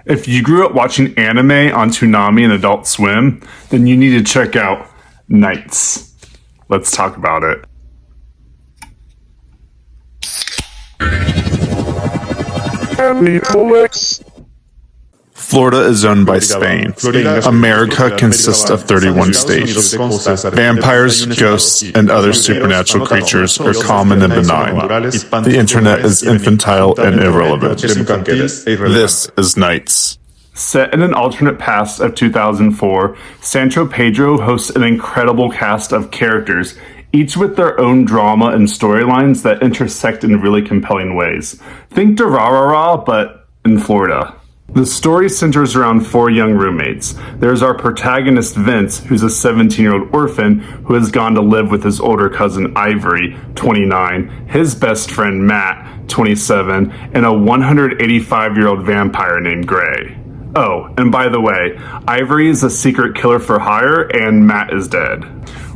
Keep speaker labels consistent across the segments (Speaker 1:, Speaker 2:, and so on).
Speaker 1: If you grew up watching anime on Toonami and Adult Swim, then you need to check out Knights. Let's talk about it. Florida is owned by Spain. America consists of 31 states. Vampires, ghosts, and other supernatural creatures are common and benign. The internet is infantile and irrelevant. This is Knights. Set in an alternate past of 2004, Sancho Pedro hosts an incredible cast of characters, each with their own drama and storylines that intersect in really compelling ways. Think Durarara, but in Florida. The story centers around four young roommates. There's our protagonist Vince, who's a 17-year-old orphan who has gone to live with his older cousin Ivory, 29, his best friend Matt, 27, and a 185-year-old vampire named Gray. Oh, and by the way, Ivory is a secret killer for hire and Matt is dead.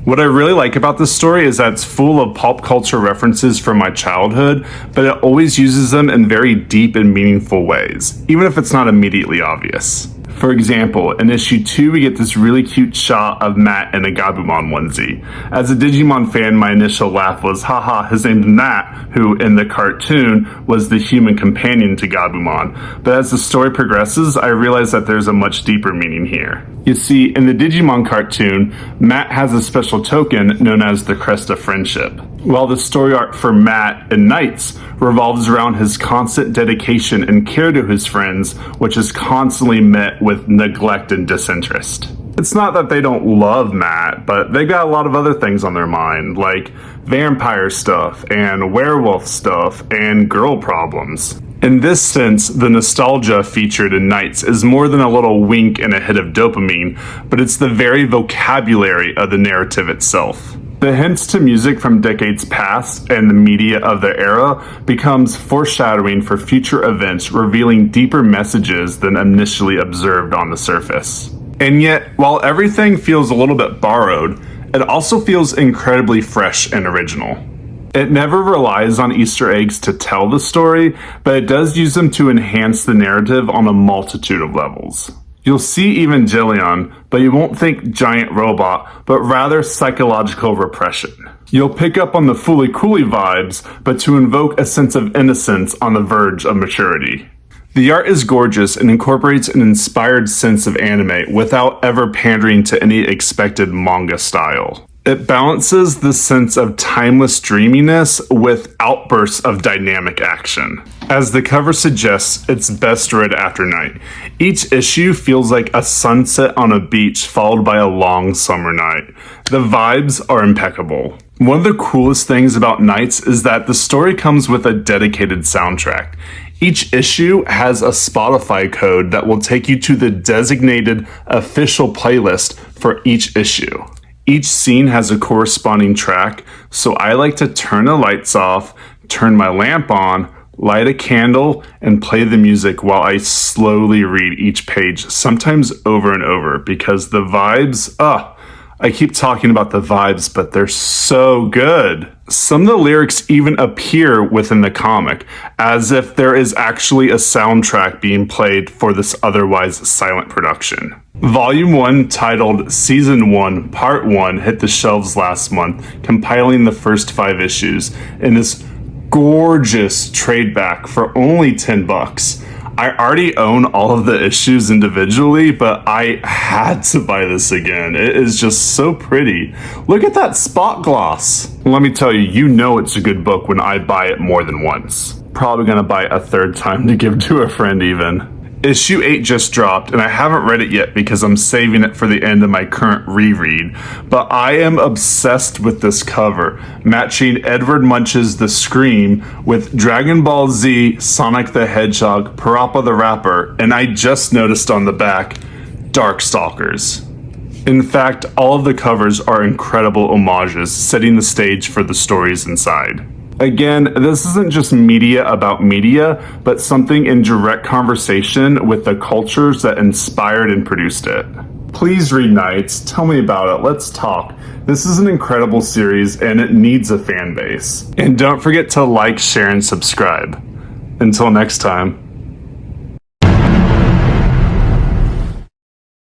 Speaker 1: What I really like about this story is that it's full of pop culture references from my childhood, but it always uses them in very deep and meaningful ways, even if it's not immediately obvious. For example, in issue 2, we get this really cute shot of Matt in a Gabumon onesie. As a Digimon fan, my initial laugh was, haha, his name's Matt, who in the cartoon was the human companion to Gabumon. But as the story progresses, I realize that there's a much deeper meaning here. You see, in the Digimon cartoon, Matt has a special token known as the Crest of Friendship. While the story arc for Matt in Knights revolves around his constant dedication and care to his friends, which is constantly met with neglect and disinterest. It's not that they don't love Matt, but they got a lot of other things on their mind, like vampire stuff and werewolf stuff and girl problems. In this sense, the nostalgia featured in Knights is more than a little wink and a hit of dopamine, but it's the very vocabulary of the narrative itself. The hints to music from decades past and the media of the era becomes foreshadowing for future events, revealing deeper messages than initially observed on the surface. And yet, while everything feels a little bit borrowed, it also feels incredibly fresh and original. It never relies on Easter eggs to tell the story, but it does use them to enhance the narrative on a multitude of levels. You'll see Evangelion, but you won't think giant robot, but rather psychological repression. You'll pick up on the Fooly Cooly vibes, but to invoke a sense of innocence on the verge of maturity. The art is gorgeous and incorporates an inspired sense of anime without ever pandering to any expected manga style. It balances the sense of timeless dreaminess with outbursts of dynamic action. As the cover suggests, it's best read after night. Each issue feels like a sunset on a beach followed by a long summer night. The vibes are impeccable. One of the coolest things about Knights is that the story comes with a dedicated soundtrack. Each issue has a Spotify code that will take you to the designated official playlist for each issue. Each scene has a corresponding track, so I like to turn the lights off, turn my lamp on, light a candle, and play the music while I slowly read each page, sometimes over and over, because the vibes, I keep talking about the vibes, but they're so good. Some of the lyrics even appear within the comic, as if there is actually a soundtrack being played for this otherwise silent production. Volume 1, titled Season 1, Part 1, hit the shelves last month, compiling the first 5 issues in this gorgeous trade back for only $10. I already own all of the issues individually, but I had to buy this again. It is just so pretty. Look at that spot gloss. Let me tell you, you know it's a good book when I buy it more than once. Probably gonna buy it a third time to give to a friend even. Issue 8 just dropped, and I haven't read it yet because I'm saving it for the end of my current reread, but I am obsessed with this cover, matching Edward Munch's The Scream with Dragon Ball Z, Sonic the Hedgehog, Parappa the Rapper, and I just noticed on the back, Darkstalkers. In fact, all of the covers are incredible homages, setting the stage for the stories inside. Again, this isn't just media about media, but something in direct conversation with the cultures that inspired and produced it. Please read Knights, tell me about it, let's talk. This is an incredible series and it needs a fan base. And don't forget to like, share, and subscribe. Until next time.